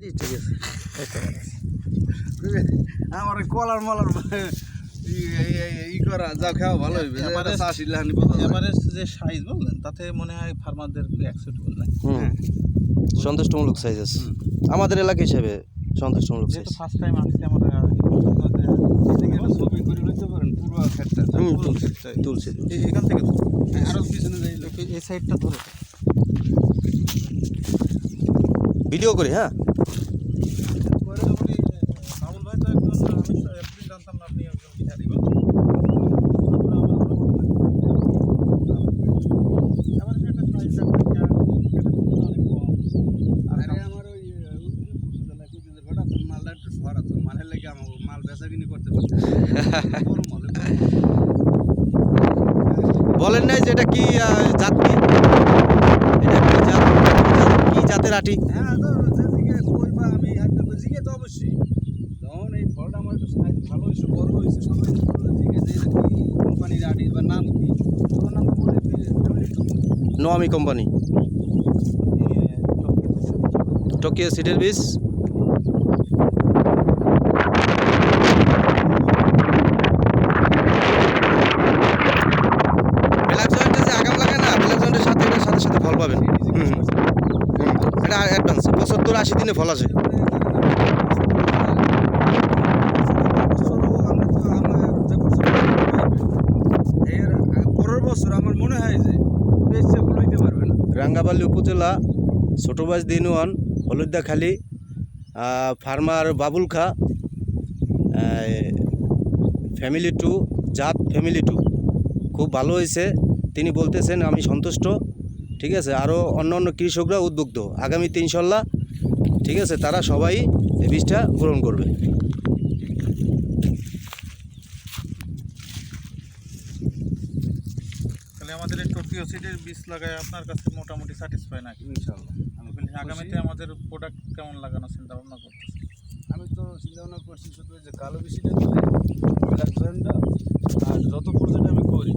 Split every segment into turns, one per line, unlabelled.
ঠিক আছে আমার কলার মলার ই করা যা খাওয়া ভালো হইবে
এভারেজ যে সাইজ বললেন তাতে মনে হয় ফার্মারদের অ্যাকসেপ্টেবল না।
সন্তুষ্টমূলক সাইজ আছে আমাদের এলাকা হিসেবে সন্তুষ্টমূলক সাইজ।
যেহেতু ফার্স্ট টাইম আসছে আমরা
ছবি করে লইতে পারেন পুরো ক্ষেতটা
তুলছি
এখান থেকে
আরো পিছনে যাই
এই সাইডটা ধরে
ভিডিও করি। হ্যাঁ
বাবুল ভাই তো একজন আমি এতদিন জানতাম না আপনি একজন বিহারি বা
আমার ওই মালটা একটু সরাতো মালের লেগে আমার মাল বেচা কিনি করতে পারছে
বলেন নাই যে এটা কি জাত কি এটা কি জাতের আটি?
হ্যাঁ যেদিকে কইবা আমি জিগে তো অবশ্যই যখন এই ফলটা আমার একটু সাইজ ভালো হয়েছে বড় হয়েছে সবাই জিগে যে এটা কি কোম্পানির আটি বা নাম কি তোমার নাম বলে ফ্যামিলি
নোয়ামি কোম্পানি টোকিও সিডের বীজ। ব্ল্যাক জয়েন্টে যে আগাম লাগে না, ব্ল্যাক জয়েন্টের সাথে এটার সাথে সাথে ফল পাবেন। এটা অ্যাডভান্স 70-80 দিনে ফল আসে।
পরের বছর আমার মনে হয় যে বেশি লইতে পারবে না।
রাঙ্গাবালী উপজেলা ছোটবাজ দিনওয়ান হলুদাখালী ফার্মার বাবুল খা ফ্যামিলি 2 জাত ফ্যামিলি 2 খুব ভালো হয়েছে তিনি বলতেছেন, আমি সন্তুষ্ট। ঠিক আছে, আরও অন্য অন্য কৃষকরা উদ্বুদ্ধ আগামীতে ইনশাল্লাহ। ঠিক আছে, তারা সবাই এই বীজটা গ্রহণ করবে।
তাহলে আমাদের এই টোকিও সিডের বীজ লাগায় আপনার কাছে মোটামুটি স্যাটিসফাই নাকি?
ইনশাআল্লাহ
আমি বলি আগামীতে আমাদের প্রোডাক্ট কেমন লাগানোর চিন্তা ভাবনা করতেছি।
আমি তো চিন্তা ভাবনা করছি শুধু যে কালো বেশিটা দিলে ব্ল্যাক জয়েন্টটা আর যত প্রজেক্ট আমি করি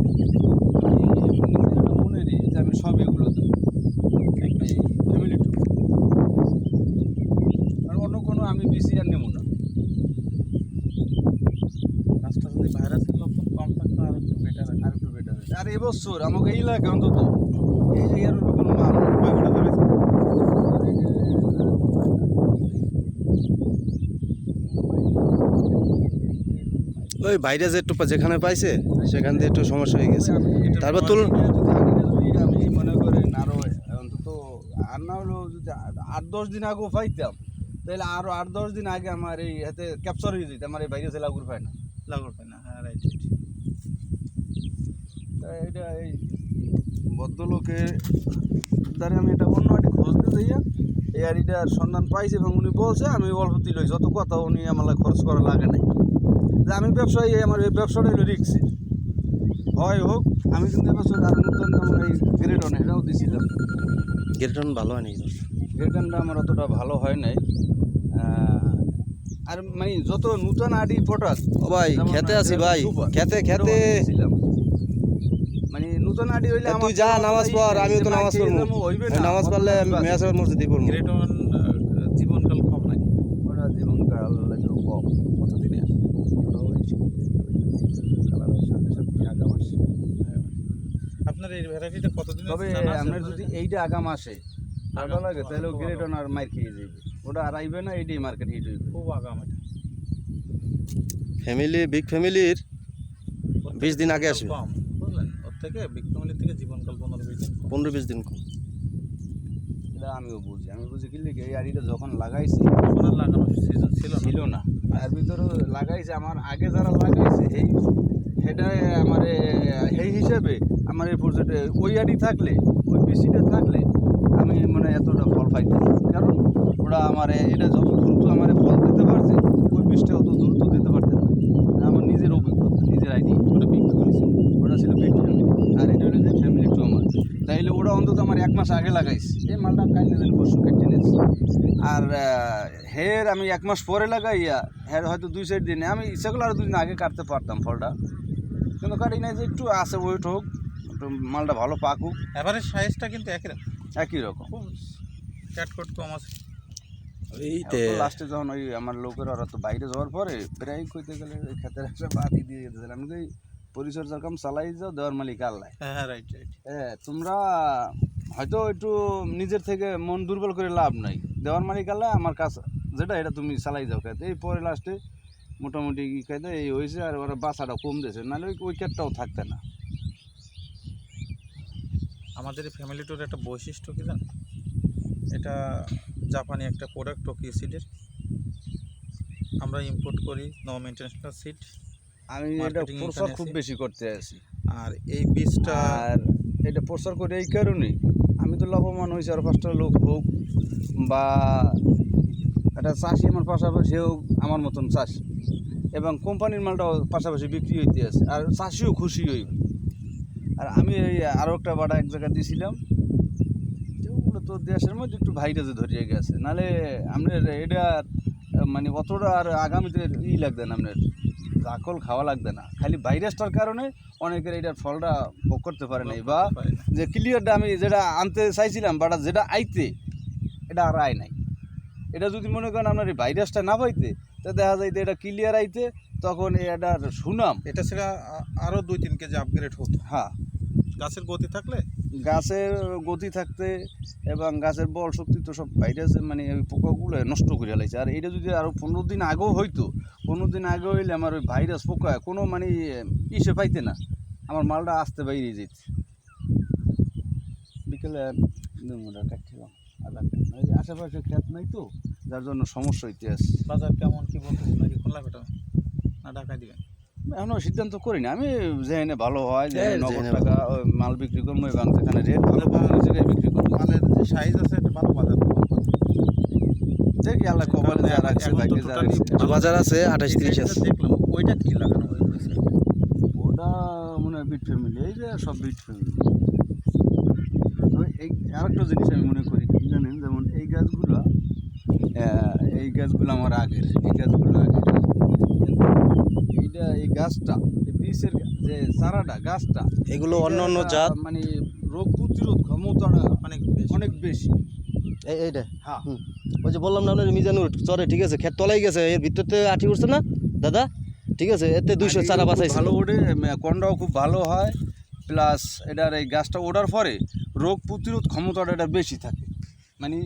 মনে নেই যে আমি সব এগুলো দেবো ফ্যামিলি 2 আর অন্য কোনো আমি বেশি আর নেব না।
গাছটা যদি ভাইরাসের লক্ষণ কম থাকতো আর একটু বেটার
আর একটু বেটার আর এবছর আমাকে এই লাগে অন্তত এই এর কোনো মাল
কয়টা ধরেছে?
ওই বাইরে যে একটু যেখানে পাইছে সেখান দিয়ে একটু সমস্যা হয়ে গেছে। তারপর তুল
আমি মনে করেন আরো অন্তত আর না হলেও যদি 8-10 দিন আগেও পাইতাম তাহলে আরো 8-10 দিন আগে আমার এই হাতে ক্যাপচার হয়ে যেত। আমার এই ভাইরাসে লাগুর পায় না
লাগার পাই না। হ্যাঁ রাইট।
এটা এই ভদ্রলোকের দ্বারা আমি এটা অন্য আটি খুঁজতে যাইয়া এই আড়িটার সন্ধান পাইছি এবং উনি বলছে আমি অল্প তুই যত কথা উনি আমার খরচ করা লাগে নাই যে আমি ব্যবসায়ী আমার এই ব্যবসাটা হলো রিক্সি হয় হোক। আমি কিন্তু এবছর আর নতুন আমার এই গ্রেডন এটাও দিয়েছিলাম।
গ্রেটন ভালো হয়নি,
গ্রেডনটা আমার অতটা ভালো হয় নাই। আর মানে যত নতুন আডি ফটাস
ও ভাই খেতে আছি ভাই, খেতে
মানে নতুন আডি হইলে
তুই যা নামাজ পড়, আমিও তো নামাজ পড়বো। নামাজ পড়লে মেয়াজের মসজিদে পড়বো।
গ্রেটন জীবনকাল কম নাকি?
ওটা জীবনকাল একটু কম।
কতদিনে আসে?
কালারের সাথে সাথে আগাম আসে।
আপনার এই ভ্যারাইটিটা কতদিন?
তবে আপনার যদি এইটা আগাম আসে ভালো লাগে তাহলে গ্রেটন আর মার খেয়ে যাবে। ওটা আর আইবে না, এইটাই মার্কেট হিট হইবে।
খুব আগাম এটা।
ফ্যামিলি বিগ ফ্যামিলির 20 দিন আগে আসবে।
কম বুঝলেন, ওর থেকে বিগ ফ্যামিলি থেকে জীবনকাল 15-20 দিন কম।
15-20 দিন কম।
এটা আমিও বুঝি। আমি বুঝি কি লিখে এই আড়িটা যখন লাগাইছি
ওনার লাগানোর সিজন ছিল
না তার ভিতরে লাগাইছে আমার আগে যারা লাগাইছে এই সেটা আমার সেই হিসেবে আমার এই প্রজেক্টে ওই আড়ি থাকলে ওই বেশিটা থাকলে আমি মানে এতটা ফল পাইতাম না। কারণ ওরা আমার এটা যত দ্রুত আমার ফল দিতে পারছে ওই বীজটা অত দ্রুত দিতে পারছে না। আমার নিজের অভিজ্ঞতা, নিজের আইডি। ওটা বিগ ফ্যামিলি ছিল, ওটা ছিল বিগ ফ্যামিলি। আর এটা হলো যে ফ্যামিলি 2 আমার। তাইলে ওরা অন্তত আমার 1 মাস আগে লাগাইছে। এই মালটা কাইলে দিন পরশু কেটে নিয়েছে। আর হের আমি 1 মাস পরে লাগাইয়া হের হয়তো 2-4 দিনে আমি ইচ্ছা করলে আরও 2 দিন আগে কাটতে পারতাম ফলটা, কিন্তু কাটি নাই যে একটু আসে ওয়েট হোক, একটু মালটা ভালো পাকুক।
এভারেজ সাইজটা কিন্তু একই রকম।
একই রকম
খুব ক্যাটকট কম আছে।
এইতে
লাস্টে যখন ওই আমার লোকের ওরা তো বাইরে যাওয়ার পরে প্রায় কইতে গেলে ওই ক্ষেতের একটা বাতি দিয়ে দিয়েছিলাম আমি কই পরিচর্যার কাম চালাই যাও, দেওয়ার মালিক আল্লাহ।
হ্যাঁ রাইট রাইট।
হ্যাঁ, তোমরা হয়তো একটু নিজের থেকে মন দুর্বল করে লাভ নাই, দেওয়ার মালিক আল্লাহ, আমার কাজ যেটা এটা তুমি চালাই যাও খেতে। এই পরে লাস্টে মোটামুটি কি খাইতে এই হয়েছে, আর ওরা বাসাটা কম দিয়েছে, নাহলে ওই ক্ষেতটাও থাকতে না।
আমাদের এই ফ্যামিলি টুর একটা বৈশিষ্ট্য কি জান, এটা জাপানি একটা প্রোডাক্ট টোকিও সিডের, আমরা ইম্পোর্ট করি নো মেনটেন্যান্স সিড।
আমি এটা
Marketing
প্রচার
এখানে
খুব
আছে।
বেশি করতে আছি,
আর এই বীজটা
আর এটা প্রচার করে এই কারণেই আমি তো লাভবান হয়েছি, আর 5টা লোক হোক বা একটা চাষি আমার পাশাপাশি হোক আমার মতন চাষি, এবং কোম্পানির মালটাও পাশাপাশি বিক্রি হইতে আছে, আর চাষিও খুশি হইবে। আর আমি এই আরও একটা বাড়া এক জায়গায় দিয়েছিলাম, ওগুলো তো দেশের মধ্যে একটু ভাইরাসে ধরিয়ে গেছে, নাহলে আপনার এটা মানে অতটা আর আগামীতে লাগবে না, আপনার আকল খাওয়া লাগবে না, খালি ভাইরাসটার কারণে অনেকের এটার ফলটা ভোগ করতে পারে নাই, বা যে ক্লিয়ারটা আমি যেটা আনতে চাইছিলাম বাট যেটা আইতে এটা আর আয় নাই। এটা যদি মনে করেন আপনার এই ভাইরাসটা না পাইতে, তো দেখা যাইতে এটা ক্লিয়ার আইতে, তখন এটার সুনাম
এটা সেটা আরও 2-3 কেজি আপগ্রেড হতো।
হ্যাঁ,
গাছের গতি থাকলে,
গাছের গতি থাকতে এবং গাছের বল শক্তি তো সব ভাইরাস মানে ওই পোকাগুলো নষ্ট করে লাইছে। আর এটা যদি আরও 15 দিন আগেও হইতো, 15 দিন আগে হইলে আমার ওই ভাইরাস পোকা কোনো মানে ইসে পাইতে না, আমার মালটা আসতে বাইরে যেত। বিকেলে দুমুটা কাটছিলাম, ওই যে আশেপাশে ক্ষেত নাই তো, যার জন্য সমস্যা হইতে আছে।
বাজার কেমন কি বলতেছে, নাকি খোলা কাটা না ঢাকায় দিবেন?
এখনও সিদ্ধান্ত করিনি আমি, যেখানে ভালো হয় যে
হ্যাঁ,
9
যেখানে
টাকা ওই মাল বিক্রি করবো, এবং সেখানে রেট ভালো পাওয়া ওই জায়গায় বিক্রি করবো।
মালের যে সাইজ আছে এটা ভালো বাজার পাওয়ার কথা।
দেখি আল্লাহ কপালে যা রাখছে,
এখন তো
ভাগ্যে যা
totally
রাখছে।
বাজার আছে
এই
28-30
সাইডটা
আছে।
দেখলাম ওইটা কি লাগানো হয়েছে?
ওটা মনে হয় বিট ফ্যামিলি, এই যে সব বিট ফ্যামিলি। এই আরেকটা জিনিস আমি মনে করি কি জানেন, যেমন এই গাছগুলো আমার আগের, এই গাছগুলো আগের, কিন্তু এই গাছটা এই বীজের যে চারাটা গাছটা
এগুলো
এটা
অন্য অন্য
একটা
জাত।
মানে রোগ প্রতিরোধ ক্ষমতাটা
অনেক
অনেক বেশি।
এইটা
হ্যাঁ,
ওই যে বললাম না আপনার মিজানুর চরে, ঠিক আছে, ক্ষেত তলাই গেছে, এর ভিতরতে আঠি উঠছে না দাদা, ঠিক আছে, এতে 200 চারা বাঁচাইছে।
ভালো ওঠে, কন্ডাও খুব ভালো হয়, প্লাস এটার এই গাছটা ওঠার পরে রোগ প্রতিরোধ ক্ষমতাটা এটা বেশি থাকে, মানে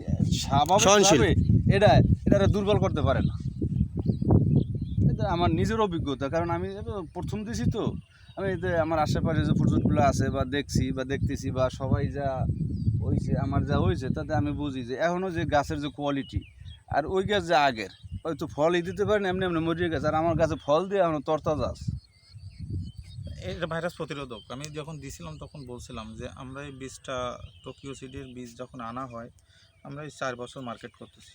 সহনশীল।
স্বাভাবিকভাবে এটা দুর্বল করতে পারে না। এটা আমার নিজের অভিজ্ঞতা, কারণ আমি প্রথম দিছি তো, আমি এতে আমার আশেপাশে যে প্রজেক্টগুলো আছে বা দেখছি বা দেখতেছি বা সবাই যা হয়েছে আমার যা হয়েছে, তাতে আমি বুঝি যে এখনও যে গাছের যে কোয়ালিটি, আর ওই গাছ যে আগের হয়তো ফলই দিতে পারেন, এমনি এমনি মরিয়ে গেছে, আর আমার গাছে ফল দিয়ে এখনও তরতাজা আছে।
এটা ভাইরাস প্রতিরোধক। আমি যখন দিছিলাম তখন বলছিলাম যে আমরা এই বীজটা টোকিও সিডের বীজ যখন আনা হয়, আমরা এই 4 বছর মার্কেট করতেছি।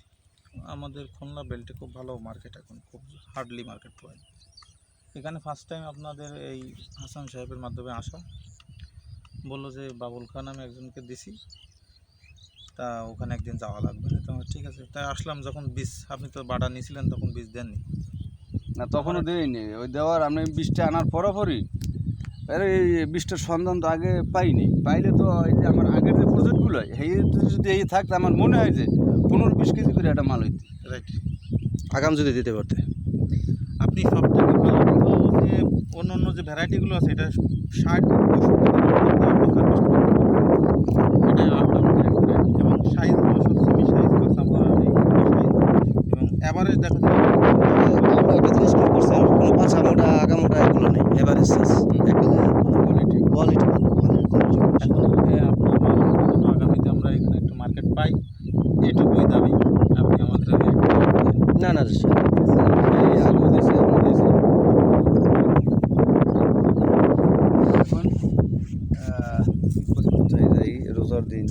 আমাদের খুলনা বেল্টে খুব ভালো মার্কেট, এখন খুব হার্ডলি মার্কেট পায়। এখানে ফার্স্ট টাইম আপনাদের এই হাসান সাহেবের মাধ্যমে আসা, বললো যে বাবুল খান আমি একজনকে দিছি, তা ওখানে একদিন যাওয়া লাগবে। তো ঠিক আছে, তাই আসলাম। যখন বীজ আপনি তো বাড়া নিয়েছিলেন তখন বীজ দেননি
না, তখনও দেয়নি, ওই দেওয়ার আমি বীজটা আনার পরপরই, আরে এই বীজটার সন্ধান তো আগে পাইনি, পাইলে তো এই যে আমার আগের যে প্রজেক্টগুলো এই যদি এই থাকতো, আমার মনে হয় যে 15-20 কেজি করে একটা মাল হইতো।
রাইট।
আগাম যদি দিতে পারতে।
আপনি সব থেকে ভালো কিন্তু যে অন্য অন্য যে ভ্যারাইটিগুলো আছে, এটা 60-65 এটা এবং সাইজগুলো সব সেমি সাইজ বা সামার এই সাইজ, এবং অ্যাভারেজ দেখা যায়
ভালো একটা জিনিস মনে করছেন, কোনো পাছা মোটা আগা মোটা এগুলো নেই, এভারেজ সাইজ, কোয়ালিটি কোয়ালিটি
এখন আপনি আগামীতে আমরা এখানে একটু মার্কেট পাই, এটুকুই দাবি। আপনি আমাদের
না না
এই আলু দিছে, আলু দিছে। এখন কোথায় যাই, রোজার দিন